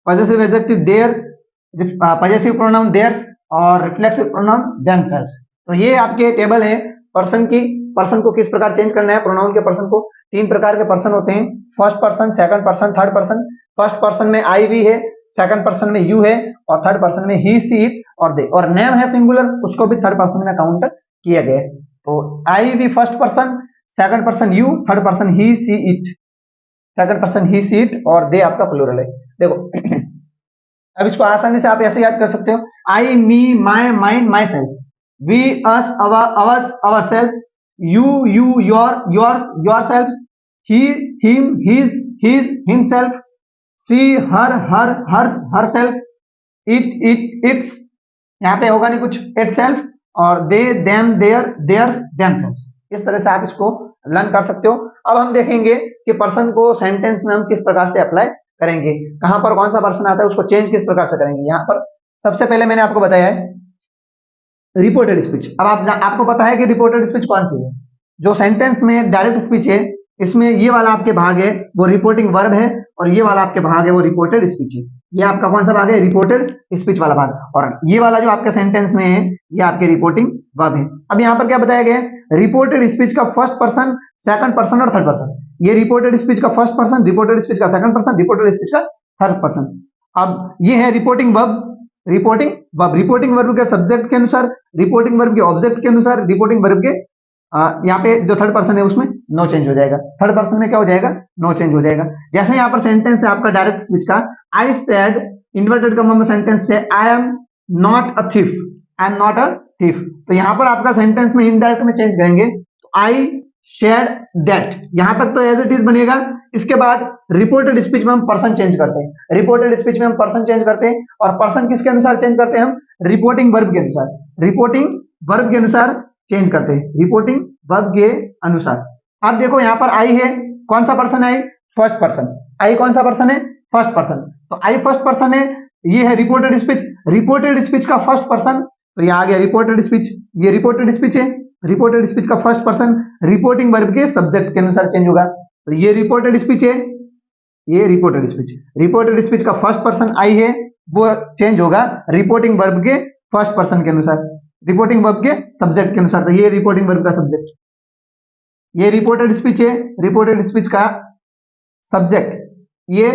possessive adjective their, possessive pronoun theirs, और रिफ्लेक्सिव प्रोनाउन देमसेल्व्स। तो ये आपके टेबल है पर्सन की, पर्सन को किस प्रकार चेंज करना है प्रोनाउन के पर्सन को। तीन प्रकार के पर्सन होते हैं, first person, second person, third person. First person में आई भी है, सेकंड पर्सन में यू है, और थर्ड पर्सन में ही, सी, इट और दे, और नेम है सिंगुलर, उसको भी थर्ड पर्सन में काउंट किया गया है। तो आई भी first person, second person you, third person he, she, it, second person he, she, it, और दे आपका प्लूरल है। देखो अब इसको आसानी से आप ऐसे याद कर सकते हो, I, me, my, mine, myself, we, us, ours, ourself, you, your, yours, yourself, he, him, his, himself, she, herself, its, यहाँ पे होगा नहीं कुछ, इट सेल्फ, और दे, देम, देयर्स, देमसेल्व्स। इस तरह से आप इसको लर्न कर सकते हो। अब हम देखेंगे कि पर्सन को सेंटेंस में हम किस प्रकार से अप्लाई करेंगे, कहां पर कौन सा पर्सन आता है उसको चेंज किस प्रकार से करेंगे। यहाँ पर सबसे पहले मैंने आपको बताया है रिपोर्टेड स्पीच। अब आपको पता है कि रिपोर्टेड स्पीच कौन सी है। जो सेंटेंस में डायरेक्ट स्पीच है, इसमें ये वाला आपके भाग है वो रिपोर्टिंग वर्ब है, और ये वाला आपके भाग है वो रिपोर्टेड स्पीच है। ये आपका कौन सा भाग है, रिपोर्टेड स्पीच वाला भाग, और ये वाला जो आपके सेंटेंस में है ये आपके रिपोर्टिंग वर्ब है। अब यहाँ पर क्या बताया गया है, रिपोर्टेड स्पीच का फर्स्ट पर्सन, सेकंड पर्सन और थर्ड पर्सन। ये रिपोर्टेड स्पीच का फर्स्ट पर्सन, रिपोर्टेड स्पीच का सेकंड पर्सन, रिपोर्टेड स्पीच का थर्ड पर्सन। अब ये है reporting verb, reporting verb, reporting verb के सब्जेक्ट के अनुसार, रिपोर्टिंग वर्ब के ऑब्जेक्ट के अनुसार, रिपोर्टिंग वर्ब के यहाँ पे जो थर्ड पर्सन है उसमें नो चेंज हो जाएगा। थर्ड पर्सन में क्या हो जाएगा, नो चेंज हो जाएगा। जैसे यहाँ पर सेंटेंस है आपका डायरेक्ट स्पीच का, आई सेड, इन्वर्टेड कॉमा में सेंटेंस से I am not a thief, I am not a thief. तो यहाँ पर आपका सेंटेंस में इनडायरेक्ट में चेंज करेंगे, तो आई शेड दैट, यहां तक तो एज इट इज बनेगा। इसके बाद रिपोर्टेड स्पीच में हम पर्सन चेंज करते हैं, रिपोर्टेड स्पीच में हम पर्सन चेंज करते हैं, और पर्सन किसके अनुसार चेंज करते हैं हम, रिपोर्टिंग वर्ब के अनुसार, रिपोर्टिंग वर्ब के अनुसार चेंज करते हैं, रिपोर्टिंग वर्ब के अनुसार। अब देखो यहाँ पर आई है, कौन सा पर्सन है, फर्स्ट पर्सन। आई कौन सा पर्सन है, फर्स्ट पर्सन। तो आई फर्स्ट पर्सन है, ये है रिपोर्टेड स्पीच, रिपोर्टेड स्पीच का फर्स्ट पर्सन, तो ये आ गया रिपोर्टेड स्पीच, ये रिपोर्टेड स्पीच है, रिपोर्टेड स्पीच का फर्स्ट पर्सन रिपोर्टिंग वर्ब के सब्जेक्ट के अनुसार चेंज होगा। तो ये रिपोर्टेड स्पीच है, ये रिपोर्टेड स्पीच, रिपोर्टेड स्पीच का फर्स्ट पर्सन आई है, वो चेंज होगा रिपोर्टिंग वर्ब के फर्स्ट पर्सन के अनुसार, रिपोर्टिंग वर्ब के सब्जेक्ट के अनुसार। तो ये रिपोर्टिंग वर्ब का सब्जेक्ट, ये रिपोर्टेड स्पीच है, रिपोर्टेड स्पीच का सब्जेक्ट ये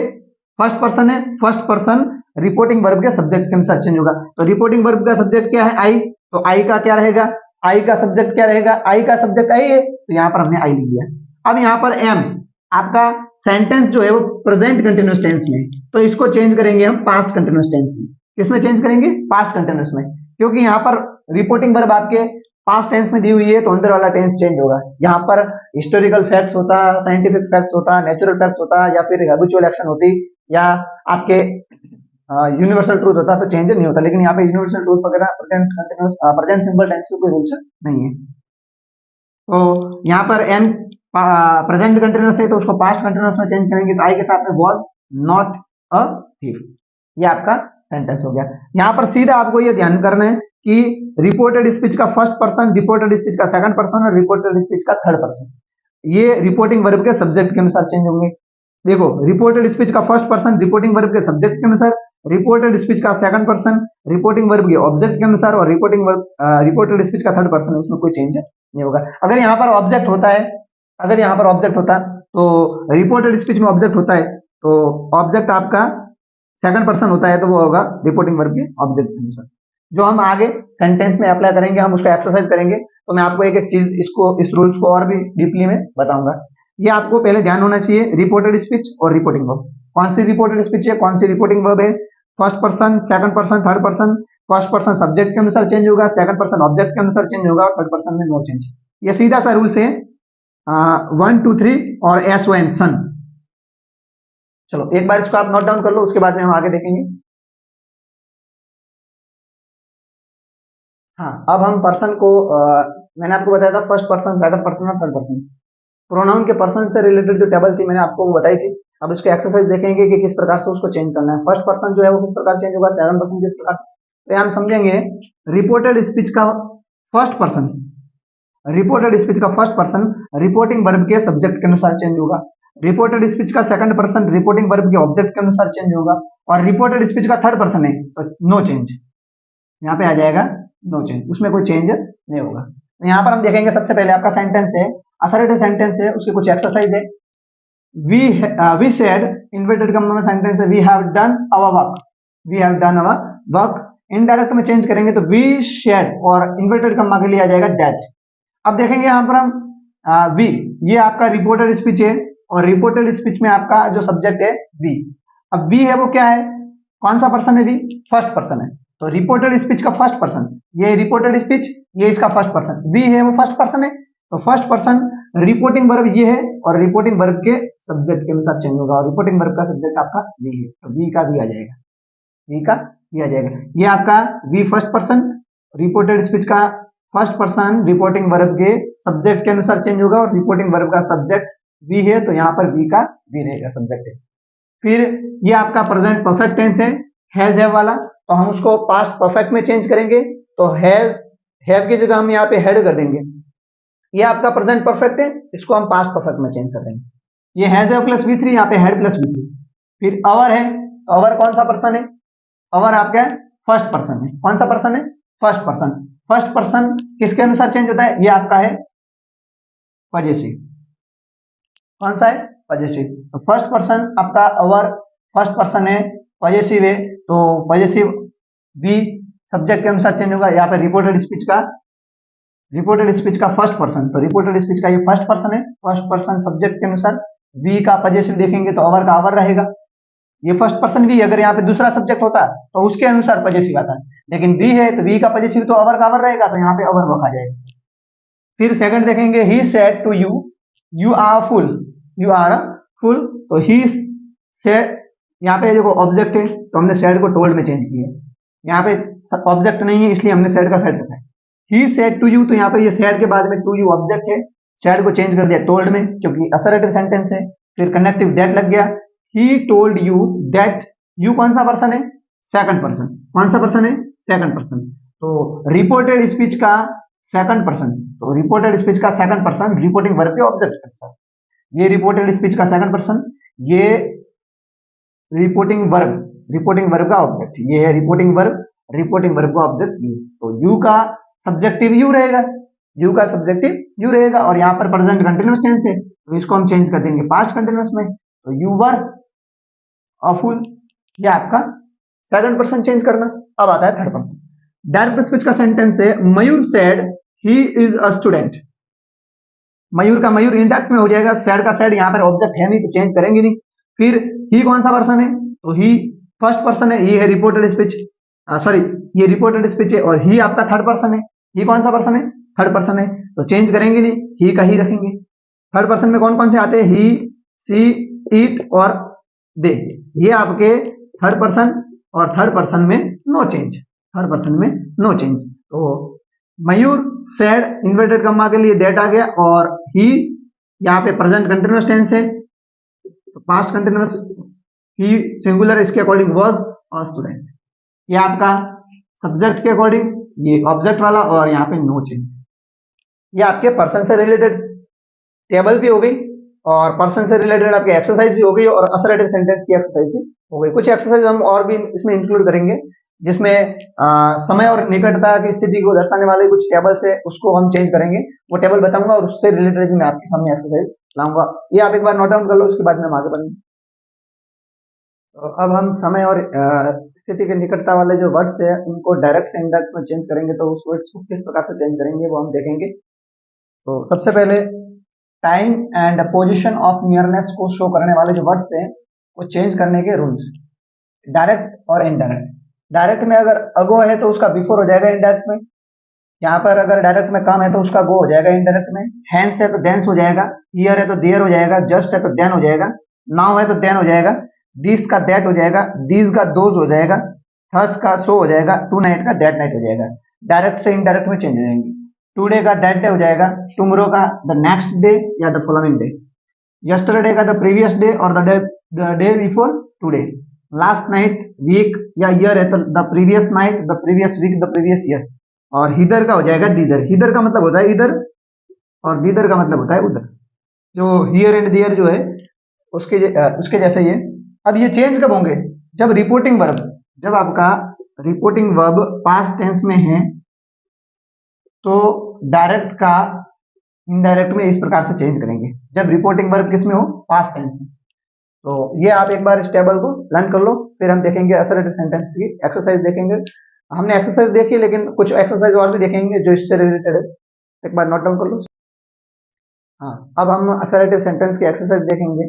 फर्स्ट पर्सन है, फर्स्ट पर्सन रिपोर्टिंग वर्ब के सब्जेक्ट के अनुसार चेंज होगा। तो रिपोर्टिंग वर्ब का सब्जेक्ट क्या है, आई, तो आई का क्या रहेगा, आई का सब्जेक्ट क्या रहेगा, आई का सब्जेक्ट आई है, तो यहां पर हमने आई लिख दिया। अब यहां पर एम, आपका सेंटेंस जो है वो प्रेजेंट कंटिन्यूअस टेंस में, तो इसको चेंज करेंगे हम पास्ट कंटिन्यूअस टेंस में। किसमें चेंज करेंगे, पास्ट कंटिन्यूअस में, क्योंकि यहाँ पर रिपोर्टिंग वर्ब आपके पास्ट टेंस में दी हुई है, तो अंदर वाला टेंस चेंज होगा। यहाँ पर हिस्टोरिकल फैक्ट्स होता, साइंटिफिक फैक्ट्स होता, नेचुरल फैक्ट्स होता, या फिर हैबिचुअल एक्शन होती, या आपके यूनिवर्सल ट्रूथ होता, तो चेंज नहीं होता। लेकिन यहाँ पे यूनिवर्सल ट्रूथ वगैरह present continuous, present simple tense के कोई रूल्स नहीं है। तो यहाँ पर एम प्रेजेंट कंटिन्यूअस है, तो उसको पास्ट कंटिन्यूअस में चेंज करेंगे, तो आई के साथ में वाज नॉट अ थीफ, ये आपका सेंटेंस हो गया। यहाँ पर सीधा आपको ये ध्यान करना है कि रिपोर्टेड स्पीच का फर्स्ट पर्सन, रिपोर्टेड स्पीच का सेकंड पर्सन और रिपोर्टेड स्पीच का थर्ड पर्सन, ये रिपोर्टिंग वर्ब के सब्जेक्ट के अनुसार चेंज होंगे। देखो, रिपोर्टेड स्पीच का फर्स्ट पर्सन रिपोर्टिंग वर्ब के सब्जेक्ट के अनुसार, रिपोर्टेड स्पीच का सेकंड पर्सन रिपोर्टिंग वर्ब के ऑब्जेक्ट के अनुसार, और रिपोर्टेड स्पीच का थर्ड पर्सन, उसमें कोई चेंज नहीं होगा। अगर यहाँ पर ऑब्जेक्ट होता है, अगर यहाँ पर ऑब्जेक्ट होता तो रिपोर्टेड स्पीच में ऑब्जेक्ट होता है, तो ऑब्जेक्ट आपका सेकंड पर्सन होता है, तो वो होगा रिपोर्टिंग वर्ब के ऑब्जेक्ट के अनुसार। जो हम आगे सेंटेंस में अप्लाई करेंगे, हम उसको एक्सरसाइज करेंगे, तो मैं आपको एक एक चीज इस रूल्स को और भी डीपली में बताऊंगा। ये आपको पहले ध्यान होना चाहिए, रिपोर्टेड स्पीच और रिपोर्टिंग वर्ब। कौन सी रिपोर्टेड स्पीच है, कौन सी रिपोर्टिंग वर्ब है, first person, second person, third person. First person subject के अनुसार चेंज होगा, सेकंड पर्सन ऑब्जेक्ट के अनुसार चेंज होगा, और थर्ड पर्सन में नो चेंज। ये सीधा सा रूल्स है 1 2 3 और एस ओ एन सन। चलो एक बार इसको आप नोट डाउन कर लो, उसके बाद में हम आगे देखेंगे। हाँ, अब हम पर्सन को मैंने आपको बताया था फर्स्ट पर्सन, सेकंड पर्सन और थर्ड पर्सन। प्रोनाउन के पर्सन से रिलेटेड जो टेबल थी मैंने आपको वो बताई थी। अब इसको एक्सरसाइज देखेंगे कि किस प्रकार से उसको चेंज करना है। फर्स्ट पर्सन जो है वो किस प्रकार चेंज होगा, सेकंड पर्सन किस प्रकार से। तो हम समझेंगे रिपोर्टेड स्पीच का फर्स्ट पर्सन, रिपोर्टेड स्पीच का फर्स्ट पर्सन रिपोर्टिंग वर्ब के सब्जेक्ट के अनुसार चेंज होगा। रिपोर्टेड स्पीच का सेकंड पर्सन रिपोर्टिंग वर्ब के ऑब्जेक्ट के अनुसार चेंज होगा। और रिपोर्टेड स्पीच का थर्ड पर्सन है तो नो चेंज, यहाँ पे आ जाएगा नो चेंज, उसमें कोई चेंज नहीं होगा। तो यहाँ पर हम देखेंगे सबसे पहले आपका सेंटेंस है, असर्टिव सेंटेंस है, उसकी कुछ एक्सरसाइज है। वी सेड इन्वर्टेड कॉमा में सेंटेंस है we have done our work, we have done our work. Indirect में चेंज करेंगे तो वी शेड और इन्वर्टेड कॉमा के लिए आ जाएगा दैट। अब देखेंगे यहाँ पर हम वी, ये आपका रिपोर्टेड स्पीच है और रिपोर्टेड स्पीच में आपका जो सब्जेक्ट है वी। अब वी है वो क्या है, कौन सा पर्सन है, वी फर्स्ट पर्सन है। तो रिपोर्टेड स्पीच का फर्स्ट पर्सन, ये रिपोर्टेड स्पीच, ये इसका फर्स्ट पर्सन, वी है वो फर्स्ट पर्सन है। तो फर्स्ट पर्सन रिपोर्टिंग वर्ब ये है और रिपोर्टिंग वर्ब के सब्जेक्ट के अनुसार चेंज होगा और रिपोर्टिंग वर्ब का सब्जेक्ट आपका वी है, तो वी का वी आ जाएगा, वी का वी आ जाएगा। ये आपका we first person, reported speech का फर्स्ट पर्सन रिपोर्टिंग वर्ब के सब्जेक्ट के अनुसार चेंज होगा और रिपोर्टिंग वर्ब का सब्जेक्ट वी है, तो यहाँ पर वी का वी रहेगा, सब्जेक्ट है। फिर ये आपका प्रेजेंट परफेक्ट टेंस है हैव वाला, तो हम उसको पास्ट परफेक्ट में चेंज करेंगे। तो हैव की जगह हम यहाँ पे हैड कर देंगे। ये आपका प्रेजेंट परफेक्ट है, इसको हम पास्ट परफेक्ट में चेंज कर देंगे। ये हैज प्लस वी3, यहाँ पे हैड प्लस वी3। फिर अवर है, तो अवर कौन सा पर्सन है, अवर आपका फर्स्ट पर्सन है। कौन सा पर्सन है, फर्स्ट पर्सन। फर्स्ट पर्सन किसके अनुसार चेंज होता है, ये आपका है पजेसिव। कौन सा है, पजेसिव। तो फर्स्ट पर्सन आपका अवर फर्स्ट पर्सन है, पजेसिव है, तो पजेसिव बी सब्जेक्ट के अनुसार चेंज होगा। यहाँ पे रिपोर्टेड स्पीच का फर्स्ट पर्सन, तो रिपोर्टेड स्पीच का ये फर्स्ट पर्सन है, फर्स्ट पर्सन सब्जेक्ट के अनुसार। वी का पजेसिव देखेंगे तो अवर का अवर रहेगा, ये फर्स्ट पर्सन वी, अगर यहाँ पे दूसरा सब्जेक्ट होता तो उसके अनुसार पजेसिव आता है, लेकिन वी है तो वी का पजेसिव तो अवर का अवर रहेगा, तो यहाँ पे अवर वर्क आ जाएगा। फिर सेकंड देखेंगे he said to you, you are fool, you are fool, तो ही सेड, यहाँ पे देखो ऑब्जेक्ट है तो हमने सेड को टोल्ड में चेंज किया, यहाँ पे ऑब्जेक्ट नहीं है इसलिए हमने सेड का सेड रखा है। ही सेड टू यू, तो यहाँ पे ये सेड के बाद में टू यू ऑब्जेक्ट है, सेड को चेंज कर दिया टोल्ड में क्योंकि असर्टिव सेंटेंस है। फिर कनेक्टिव दैट लग गया, he told you that, you कौन सा पर्सन है, सेकंड पर्सन। कौन सा पर्सन है, सेकंड पर्सन। तो रिपोर्टेड स्पीच का सेकंड पर्सन, तो रिपोर्टेड स्पीच का सेकंड पर्सन रिपोर्टिंग वर्ब के ऑब्जेक्ट करता है। ये रिपोर्टेड स्पीच का सेकंड पर्सन, ये रिपोर्टिंग वर्ब का ऑब्जेक्ट, ये है रिपोर्टिंग वर्ब का ऑब्जेक्ट यू। तो यू का सब्जेक्टिव यू रहेगा, यू का सब्जेक्टिव यू रहेगा, और यहाँ पर प्रेजेंट कंटिन्यूअस टेंस है तो इसको हम चेंज कर देंगे पास्ट कंटिन्यूअस में, तो यू वर अ फूल, ये आपका सेकंड पर्सन चेंज करना। अब आता है थर्ड पर्सन। डायरेक्ट स्पीच का सेंटेंस है Mayur said he is a student. Mayur का मयूर इंडेक्ट में हो जाएगा, सेड का सेड, यहाँ पर ऑब्जेक्ट है नहीं तो चेंज करेंगे नहीं। फिर ही कौन सा पर्सन है, तो ही फर्स्ट पर्सन है, ये है रिपोर्टेड स्पीच, सॉरी ये रिपोर्टेड स्पीच है, और ही आपका थर्ड पर्सन है। ही कौन सा पर्सन है, थर्ड पर्सन है, तो चेंज करेंगे नहीं, ही का ही रखेंगे। थर्ड पर्सन में कौन कौन से आते हैं, ही, सी, इट और दे, ये आपके थर्ड पर्सन, और थर्ड पर्सन में नो चेंज, थर्ड पर्सन में नो चेंज। तो मयूर सेड इन्वर्टेड कॉमा के लिए दैट आ गया, और ही यहाँ पे प्रेजेंट कंटिन्यूअस टेंस है, तो पास्ट कंटिन्यूअस ही सिंगुलर, इसके अकॉर्डिंग वाज और स्टूडेंट। ये आपका सब्जेक्ट के अकॉर्डिंग ये ऑब्जेक्ट वाला, और यहाँ पे नो चेंज। ये आपके पर्सन से रिलेटेड टेबल भी हो गई, और पर्सन से रिलेटेड आपकी एक्सरसाइज भी हो गई, और असर्टिव सेंटेंस की एक्सरसाइज भी हो गई। कुछ एक्सरसाइज हम और भी इसमें इंक्लूड करेंगे, जिसमें समय और निकटता की स्थिति को दर्शाने वाले कुछ टेबल्स है, उसको हम चेंज करेंगे। वो टेबल बताऊंगा और उससे रिलेटेड भी मैं आपके सामने एक्सरसाइज लाऊंगा। ये आप एक बार नोट डाउन कर लो, उसके बाद में हम आगे बढ़ेंगे। तो अब हम समय और स्थिति के निकटता वाले जो वर्ड्स है उनको डायरेक्ट से इनडायरेक्ट में चेंज करेंगे, तो उस वर्ड्स को किस प्रकार से चेंज करेंगे वो हम देखेंगे। तो सबसे पहले time and position of nearness को शो करने वाले जो वर्ड्स हैं वो चेंज करने के रूल्स, डायरेक्ट और इनडायरेक्ट। डायरेक्ट में अगर अगो है तो उसका बिफोर हो जाएगा इनडायरेक्ट में, यहाँ पर अगर डायरेक्ट में कम है तो उसका गो हो जाएगा इनडायरेक्ट में, हैंस है तो देंस हो जाएगा, हियर है तो देयर हो जाएगा, जस्ट है तो देन हो जाएगा, नाउ है तो देन हो जाएगा, दिस का दैट हो जाएगा, दिस का दोज हो जाएगा, थस का सो हो जाएगा, टू नाइट का दैट नाइट हो जाएगा। डायरेक्ट से इनडायरेक्ट में चेंज हो जाएंगे। टुडे का दैट डे हो जाएगा, टुमरो का द नेक्स्ट डे या द फॉलोइंग डे, यस्टरडे का द प्रीवियस डे और the day before today, last night week या ईयर है तो the previous night, the previous week, the previous year. और हिदर का हो जाएगा दीदर, हिदर का मतलब होता है इधर और दीदर का मतलब होता है उधर। जो हियर एंड दियर जो है उसके जैसे ये। अब ये चेंज कब होंगे? जब रिपोर्टिंग वर्ब, जब आपका रिपोर्टिंग वर्ब पास्ट टेंस में है तो डायरेक्ट का इनडायरेक्ट में इस प्रकार से चेंज करेंगे, जब रिपोर्टिंग वर्ब किस में हो? पास्ट टेंस में। तो ये आप एक बार इस टेबल को लर्न कर लो, फिर हम देखेंगे असर्टिव सेंटेंस की एक्सरसाइज देखेंगे। हमने एक्सरसाइज देखी लेकिन कुछ एक्सरसाइज और भी देखेंगे जो इससे रिलेटेड है, एक बार नोट डाउन कर लो। हाँ, अब हम असर्टिव सेंटेंस की एक्सरसाइज देखेंगे।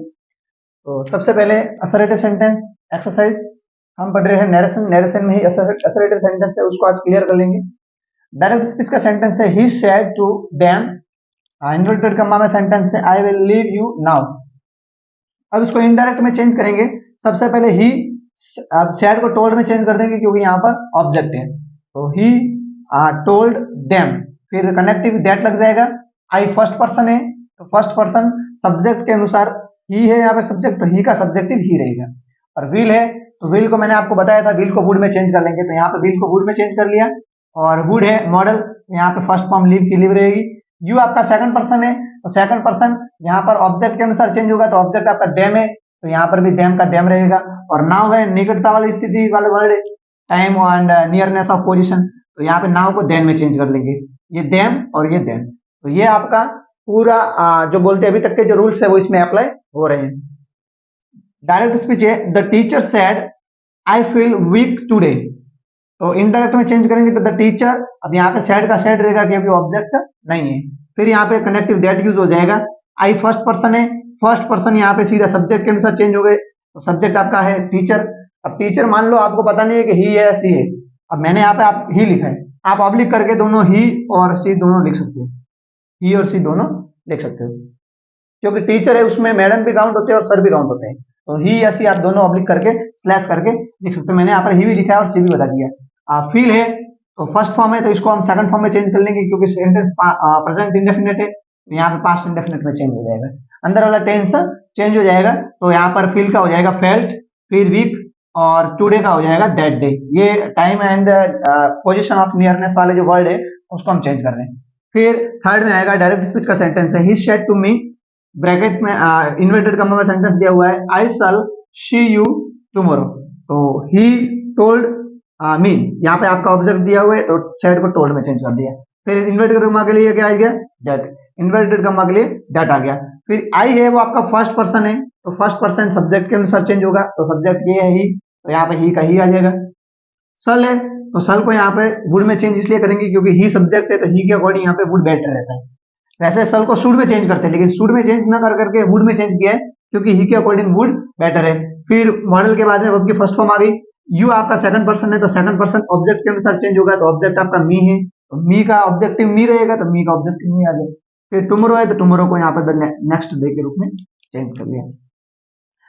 तो सबसे पहले असर्टिव सेंटेंस एक्सरसाइज हम पढ़ रहे हैं नरेशन, नरेशन में ही असर्टिव सेंटेंस है उसको आज क्लियर कर लेंगे। डायरेक्ट स्पीच का सेंटेंस है he said to them, inverted comma में सेंटेंस है I will leave you now. अब इसको इनडायरेक्ट में चेंज करेंगे। सबसे पहले ही, अब सेड को टोल्ड में चेंज कर देंगे क्योंकि यहाँ पर ऑब्जेक्ट है, तो ही टोल्ड देम, फिर कनेक्टिव दैट लग जाएगा। आई फर्स्ट पर्सन है तो फर्स्ट पर्सन सब्जेक्ट के अनुसार ही है, यहाँ पे सब्जेक्ट तो ही का सब्जेक्टिव ही रहेगा। और विल है तो विल को मैंने आपको बताया था विल को वुड में चेंज कर लेंगे, तो यहाँ पे विल को वुड में चेंज कर लिया। और वुड है मॉडल, यहाँ पे फर्स्ट फॉर्म लिव की लिव रहेगी। यू आपका सेकंड पर्सन है तो सेकंड पर्सन यहाँ पर ऑब्जेक्ट के अनुसार चेंज होगा, तो ऑब्जेक्ट आपका देम है तो यहाँ पर भी देम का देम रहेगा। और नाउ है निकटता वाली स्थिति वाले word, time and nearness of position, तो यहाँ पे नाउ को देन में चेंज कर लेंगे, ये देम और ये देम। तो ये आपका पूरा जो बोलते हैं अभी तक के जो रूल्स है वो इसमें अप्लाई हो रहे हैं। डायरेक्ट स्पीच है the teacher said I feel weak today, तो इनडायरेक्ट में चेंज करेंगे तो द टीचर, अब यहाँ पे सेड का सेड रहेगा क्योंकि ऑब्जेक्ट नहीं है। फिर यहाँ पे कनेक्टिव दैट यूज हो जाएगा। आई फर्स्ट पर्सन है, फर्स्ट पर्सन यहाँ पे सीधा सब्जेक्ट के अनुसार चेंज हो गए, तो सब्जेक्ट आपका है टीचर। अब टीचर मान लो आपको पता नहीं है कि ही है या सी है, अब मैंने यहाँ पे आप ही लिखा है, आप ऑब्लिक करके दोनों ही और सी दोनों लिख सकते हो, ही और सी दोनों लिख सकते हो, क्योंकि टीचर है उसमें मैडम भी काउंट होते हैं और सर भी काउंट होते हैं, तो ही या सी आप दोनों ऑब्लिक करके स्लैश करके लिख सकते हो। मैंने यहाँ पर ही भी लिखा है और सी भी बता दिया। फील है तो फर्स्ट फॉर्म है तो इसको हम सेकंड फॉर्म में चेंज कर लेंगे क्योंकि सेंटेंस प्रेजेंट इंडेफिनिट है, तो यहाँ पे पास्ट इंडेफिनिट में चेंज हो जाएगा, अंदर वाला टेंस चेंज हो जाएगा। तो यहाँ पर फील का हो जाएगा फेल्ट, फिर वीक, और टुडे का हो जाएगा दैट डे। ये time and position of nearness वाले जो वर्ड है उसको हम चेंज कर रहे हैं। फिर थर्ड में आएगा डायरेक्ट स्पीच का सेंटेंस है he said to me, bracket में इन्वर्टेड कॉमा में सेंटेंस दिया हुआ है आई शैल सी यू टुमारो, तो ही टोल्ड मी, यहाँ पे आपका ऑब्जेक्ट दिया हुआ है तो सेड को टोल्ड में चेंज कर दिया। फिर इन्वर्टेड कॉमा के लिए क्या आ गया? दैट, इन्वर्टेड कॉमा के लिए दैट आ गया। फिर आई है वो आपका फर्स्ट पर्सन है तो फर्स्ट पर्सन सब्जेक्ट के अनुसार चेंज होगा, तो सब्जेक्ट ये है ही, तो यहाँ पे ही का ही आ जाएगा। सल है तो सल को यहाँ पे वुड में चेंज इसलिए करेंगे क्योंकि ही सब्जेक्ट है तो ही के अकॉर्डिंग यहाँ पे वुड बेटर रहता है। वैसे सल को शुड में चेंज करते हैं लेकिन शुड में चेंज ना कर करके वुड में चेंज किया है क्योंकि ही के अकॉर्डिंग वुड बेटर है। फिर मॉडल के बाद में वर्ब की फर्स्ट फॉर्म आ गई। यू आपका सेकंड पर्सन है तो सेकंड पर्सन ऑब्जेक्ट के अनुसार चेंज होगा, तो ऑब्जेक्ट आपका मी है तो मी का ऑब्जेक्टिव मी रहेगा तो मी का ऑब्जेक्टिव मी आ जाए। फिर टुमारो है तो टुमारो को यहाँ पर नेक्स्ट डे के रूप में चेंज कर लिया।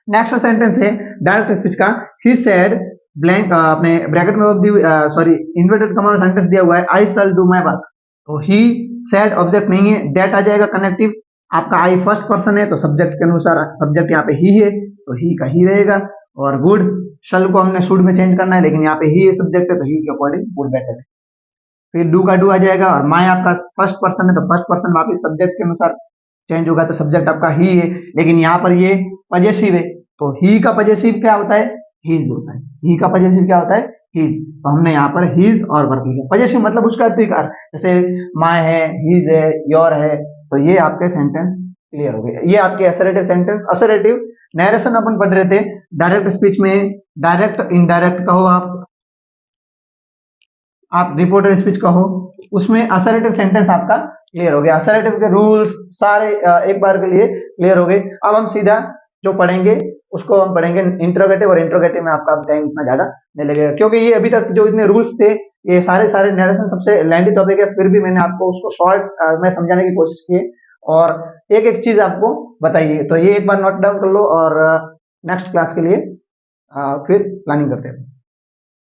नेक्स्ट सेंटेंस है डायरेक्ट स्पीच का ही सेड ब्लैंक, अपने ब्रैकेट में सॉरी इन्वर्टेड कॉमा में सेंटेंस दिया हुआ है आई शैल डू माय वर्क, तो ही सेड ऑब्जेक्ट नहीं है, दैट आ जाएगा कनेक्टिव। आपका आई फर्स्ट पर्सन है तो सब्जेक्ट के अनुसार सब्जेक्ट यहाँ पे ही है तो ही का ही रहेगा। और वुड, शल को हमने शुड में चेंज करना है लेकिन यहाँ पे ही है सब्जेक्ट है तो ही के अकॉर्डिंग वुड बेटर है। फिर डू का डू आ जाएगा और माय आपका फर्स्ट पर्सन है तो फर्स्ट पर्सन वापिस सब्जेक्ट के अनुसार चेंज होगा, तो सब्जेक्ट आपका ही है लेकिन यहाँ पर ये पजेसिव है तो ही का पजेसिव क्या होता है? हीज होता है। ही का पजेसिव क्या होता है? हीज, तो हमने यहाँ पर हीज और वर्ब लिखा। पजेसिव मतलब उसका अधिकार, जैसे माय है, हीज है, योर है, तो ये आपके सेंटेंस क्लियर हो गए। ये आपके असरेटिव सेंटेंस। असरेटिव नरेशन अपन पढ़ रहे थे डायरेक्ट स्पीच में, डायरेक्ट इनडायरेक्ट कहो आप रिपोर्टर स्पीच कहो, उसमें असरेटिव सेंटेंस आपका क्लियर हो गया। असरेटिव के रूल्स सारे एक बार के लिए क्लियर हो गए। अब हम सीधा जो पढ़ेंगे उसको हम पढ़ेंगे इंट्रोगेटिव, और इंट्रोगेटिव में आपका टाइम इतना ज्यादा नहीं लगेगा क्योंकि ये अभी तक जो इतने रूल्स थे ये सारे नरेशन सबसे लेंथी टॉपिक है, फिर भी मैंने आपको उसको शॉर्ट में समझाने की कोशिश की है और एक एक चीज आपको बताइए। तो ये एक बार नोट डाउन कर लो और नेक्स्ट क्लास के लिए फिर प्लानिंग करते हैं।